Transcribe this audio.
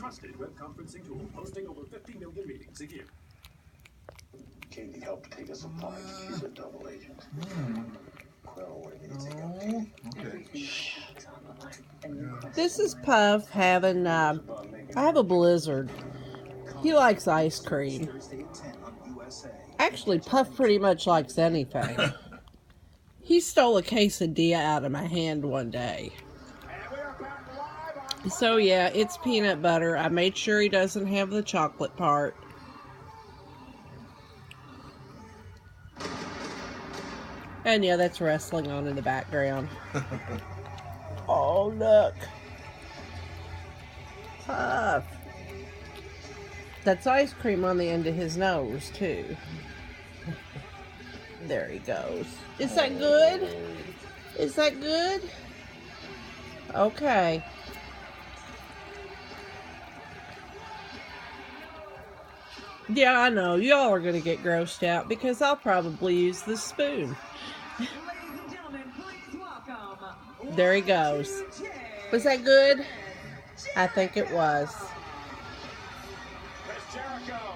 trusted web conferencing tool hosting over 50 million meetings a year. Katie helped take us apart. She's a double agent. This is Puff having, I have a blizzard. He likes ice cream. Actually, Puff pretty much likes anything. He stole a quesadilla out of my hand one day. So yeah, it's peanut butter. I made sure he doesn't have the chocolate part. And yeah, that's wrestling on in the background. Oh, look. Puff. That's ice cream on the end of his nose, too. There he goes. Is that good? Is that good? Okay. Yeah, I know. Y'all are going to get grossed out because I'll probably use the spoon. There he goes. Was that good? I think it was. Chris Jericho.